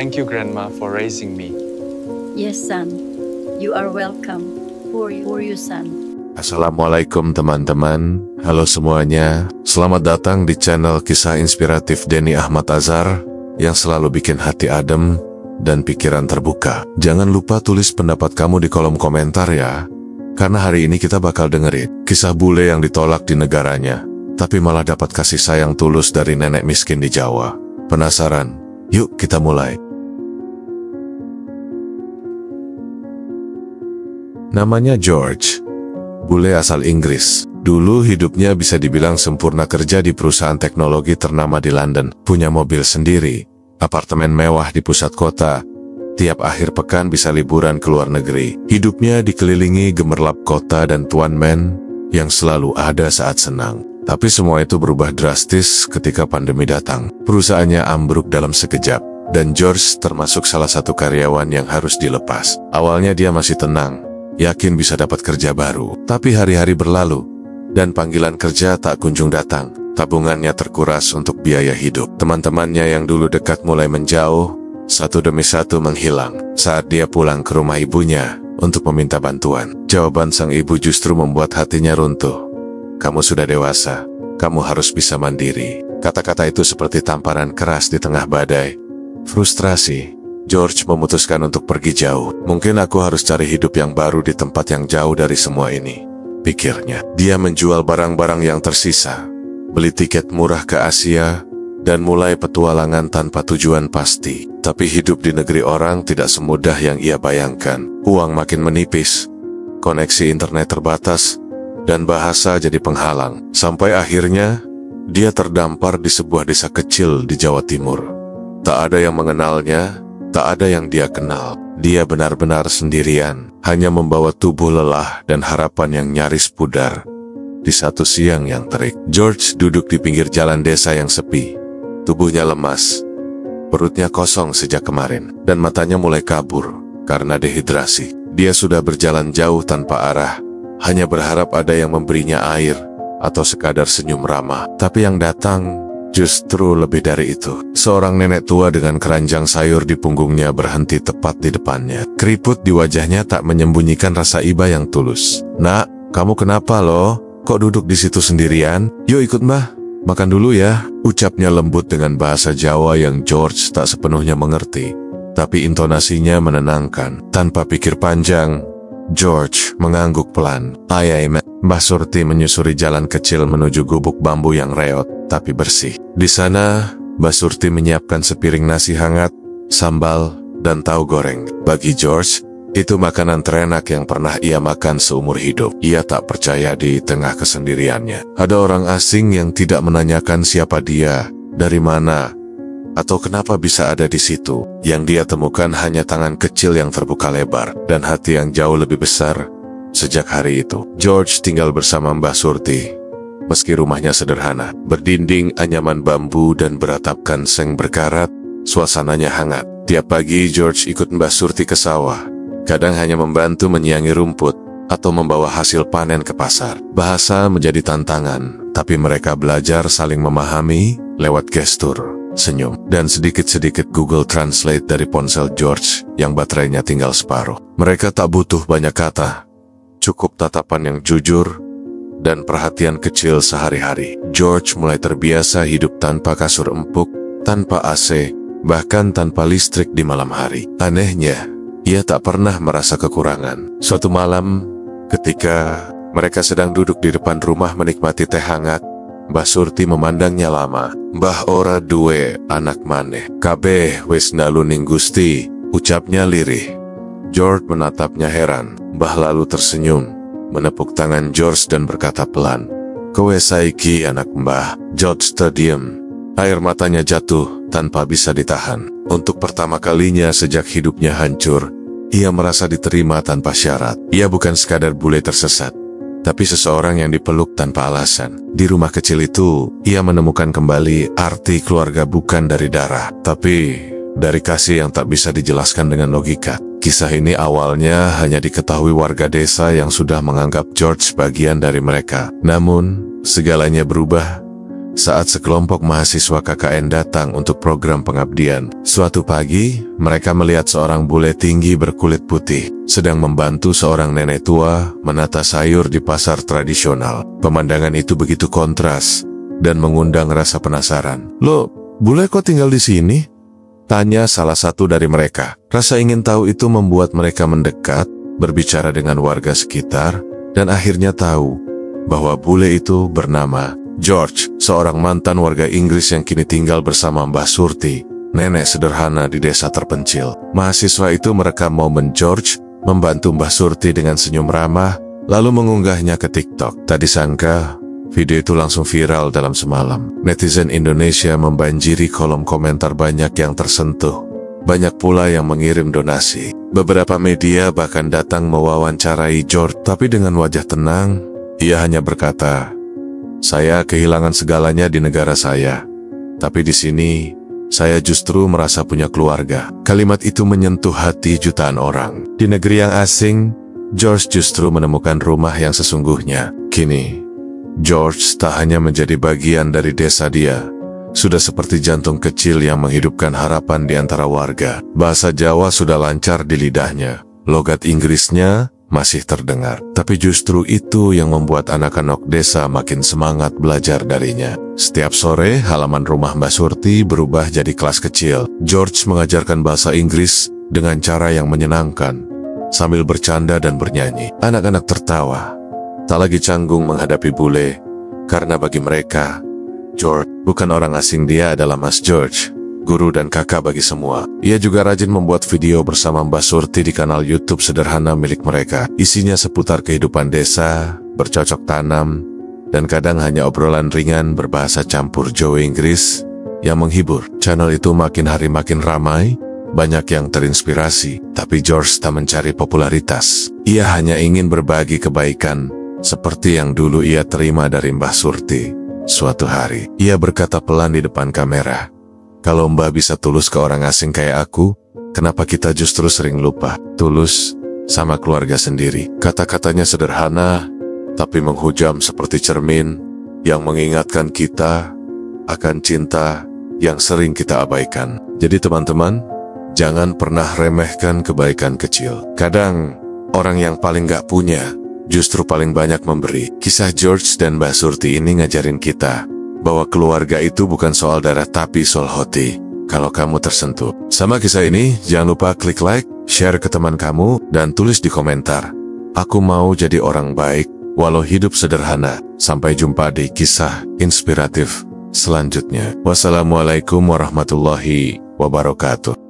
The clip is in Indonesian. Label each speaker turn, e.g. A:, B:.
A: Thank you, Grandma, for raising me.
B: Yes, son. You are welcome. For you, son.
C: Assalamualaikum teman-teman. Halo semuanya. Selamat datang di channel kisah inspiratif Denny Ahmad Azhar yang selalu bikin hati adem dan pikiran terbuka. Jangan lupa tulis pendapat kamu di kolom komentar ya. Karena hari ini kita bakal dengerin kisah bule yang ditolak di negaranya, tapi malah dapat kasih sayang tulus dari nenek miskin di Jawa. Penasaran? Yuk kita mulai. Namanya George, bule asal Inggris. Dulu hidupnya bisa dibilang sempurna, kerja di perusahaan teknologi ternama di London, punya mobil sendiri, apartemen mewah di pusat kota. Tiap akhir pekan bisa liburan ke luar negeri. Hidupnya dikelilingi gemerlap kota dan tuan men yang selalu ada saat senang. Tapi semua itu berubah drastis ketika pandemi datang. Perusahaannya ambruk dalam sekejap, dan George termasuk salah satu karyawan yang harus dilepas. Awalnya dia masih tenang, yakin bisa dapat kerja baru. Tapi hari-hari berlalu, dan panggilan kerja tak kunjung datang. Tabungannya terkuras untuk biaya hidup. Teman-temannya yang dulu dekat mulai menjauh, satu demi satu menghilang. Saat dia pulang ke rumah ibunya untuk meminta bantuan, jawaban sang ibu justru membuat hatinya runtuh. Kamu sudah dewasa, kamu harus bisa mandiri. Kata-kata itu seperti tamparan keras di tengah badai. Frustrasi, George memutuskan untuk pergi jauh. Mungkin aku harus cari hidup yang baru di tempat yang jauh dari semua ini, pikirnya. Dia menjual barang-barang yang tersisa, beli tiket murah ke Asia, dan mulai petualangan tanpa tujuan pasti. Tapi hidup di negeri orang tidak semudah yang ia bayangkan. Uang makin menipis, koneksi internet terbatas, dan bahasa jadi penghalang. Sampai akhirnya, dia terdampar di sebuah desa kecil di Jawa Timur. Tak ada yang mengenalnya, tak ada yang dia kenal. Dia benar-benar sendirian, hanya membawa tubuh lelah dan harapan yang nyaris pudar. Di satu siang yang terik, George duduk di pinggir jalan desa yang sepi. Tubuhnya lemas, perutnya kosong sejak kemarin, dan matanya mulai kabur karena dehidrasi. Dia sudah berjalan jauh tanpa arah, hanya berharap ada yang memberinya air atau sekadar senyum ramah. Tapi yang datang justru lebih dari itu. Seorang nenek tua dengan keranjang sayur di punggungnya berhenti tepat di depannya. Keriput di wajahnya tak menyembunyikan rasa iba yang tulus. "Nak, kamu kenapa loh? Kok duduk di situ sendirian? Yuk ikut mbah, makan dulu ya," ucapnya lembut dengan bahasa Jawa yang George tak sepenuhnya mengerti. Tapi intonasinya menenangkan. Tanpa pikir panjang, George mengangguk pelan. "Ayai, Mbah Surti," menyusuri jalan kecil menuju gubuk bambu yang reot tapi bersih. Di sana, Mbah Surti menyiapkan sepiring nasi hangat, sambal, dan tahu goreng. Bagi George, itu makanan terenak yang pernah ia makan seumur hidup. Ia tak percaya di tengah kesendiriannya ada orang asing yang tidak menanyakan siapa dia, dari mana, atau kenapa bisa ada di situ. Yang dia temukan hanya tangan kecil yang terbuka lebar, dan hati yang jauh lebih besar. Sejak hari itu, George tinggal bersama Mbah Surti. Meski rumahnya sederhana, berdinding anyaman bambu dan beratapkan seng berkarat, suasananya hangat. Tiap pagi George ikut Mbah Surti ke sawah. Kadang hanya membantu menyiangi rumput, atau membawa hasil panen ke pasar. Bahasa menjadi tantangan, tapi mereka belajar saling memahami lewat gestur, senyum, dan sedikit-sedikit Google Translate dari ponsel George yang baterainya tinggal separuh. Mereka tak butuh banyak kata, cukup tatapan yang jujur dan perhatian kecil sehari-hari. George mulai terbiasa hidup tanpa kasur empuk, tanpa AC, bahkan tanpa listrik di malam hari. Anehnya, ia tak pernah merasa kekurangan. Suatu malam, ketika mereka sedang duduk di depan rumah menikmati teh hangat, Mbah Surti memandangnya lama. "Mbah ora duwe anak maneh, kabeh wis ndalu ning Gusti," ucapnya lirih. George menatapnya heran. Mbah lalu tersenyum, menepuk tangan George dan berkata pelan, "Kowe saiki anak Mbah." George terdiam. Air matanya jatuh tanpa bisa ditahan. Untuk pertama kalinya sejak hidupnya hancur, ia merasa diterima tanpa syarat. Ia bukan sekadar bule tersesat, tapi seseorang yang dipeluk tanpa alasan. Di rumah kecil itu, ia menemukan kembali arti keluarga bukan dari darah, tapi dari kasih yang tak bisa dijelaskan dengan logika. Kisah ini awalnya hanya diketahui warga desa yang sudah menganggap George bagian dari mereka. Namun, segalanya berubah saat sekelompok mahasiswa KKN datang untuk program pengabdian. Suatu pagi, mereka melihat seorang bule tinggi berkulit putih sedang membantu seorang nenek tua menata sayur di pasar tradisional. Pemandangan itu begitu kontras dan mengundang rasa penasaran. "Loh, bule kok tinggal di sini?" tanya salah satu dari mereka. Rasa ingin tahu itu membuat mereka mendekat, berbicara dengan warga sekitar, dan akhirnya tahu bahwa bule itu bernama George, seorang mantan warga Inggris yang kini tinggal bersama Mbah Surti, nenek sederhana di desa terpencil. Mahasiswa itu merekam momen George membantu Mbah Surti dengan senyum ramah, lalu mengunggahnya ke TikTok. Tak disangka, video itu langsung viral dalam semalam. Netizen Indonesia membanjiri kolom komentar, banyak yang tersentuh, banyak pula yang mengirim donasi. Beberapa media bahkan datang mewawancarai George, tapi dengan wajah tenang, ia hanya berkata, "Saya kehilangan segalanya di negara saya, tapi di sini saya justru merasa punya keluarga." Kalimat itu menyentuh hati jutaan orang. Di negeri yang asing, George justru menemukan rumah yang sesungguhnya. Kini, George tak hanya menjadi bagian dari desa dia, sudah seperti jantung kecil yang menghidupkan harapan di antara warga. Bahasa Jawa sudah lancar di lidahnya, logat Inggrisnya masih terdengar, tapi justru itu yang membuat anak-anak desa makin semangat belajar darinya. Setiap sore, halaman rumah Mbak Surti berubah jadi kelas kecil. George mengajarkan bahasa Inggris dengan cara yang menyenangkan, sambil bercanda dan bernyanyi. Anak-anak tertawa, tak lagi canggung menghadapi bule, karena bagi mereka, George bukan orang asing, dia adalah Mas George, guru dan kakak bagi semua. Ia juga rajin membuat video bersama Mbah Surti di kanal YouTube sederhana milik mereka. Isinya seputar kehidupan desa, bercocok tanam, dan kadang hanya obrolan ringan berbahasa campur Jawa Inggris yang menghibur. Channel itu makin hari makin ramai, banyak yang terinspirasi. Tapi George tak mencari popularitas. Ia hanya ingin berbagi kebaikan, seperti yang dulu ia terima dari Mbah Surti. Suatu hari, ia berkata pelan di depan kamera, "Kalau Mbah bisa tulus ke orang asing kayak aku, kenapa kita justru sering lupa tulus sama keluarga sendiri?" Kata-katanya sederhana, tapi menghujam seperti cermin yang mengingatkan kita akan cinta yang sering kita abaikan. Jadi teman-teman, jangan pernah remehkan kebaikan kecil. Kadang, orang yang paling gak punya justru paling banyak memberi. Kisah George dan Mbah Surti ini ngajarin kita bahwa keluarga itu bukan soal darah tapi soal hati. Kalau kamu tersentuh sama kisah ini, jangan lupa klik like, share ke teman kamu, dan tulis di komentar, "Aku mau jadi orang baik, walau hidup sederhana." Sampai jumpa di kisah inspiratif selanjutnya. Wassalamualaikum warahmatullahi wabarakatuh.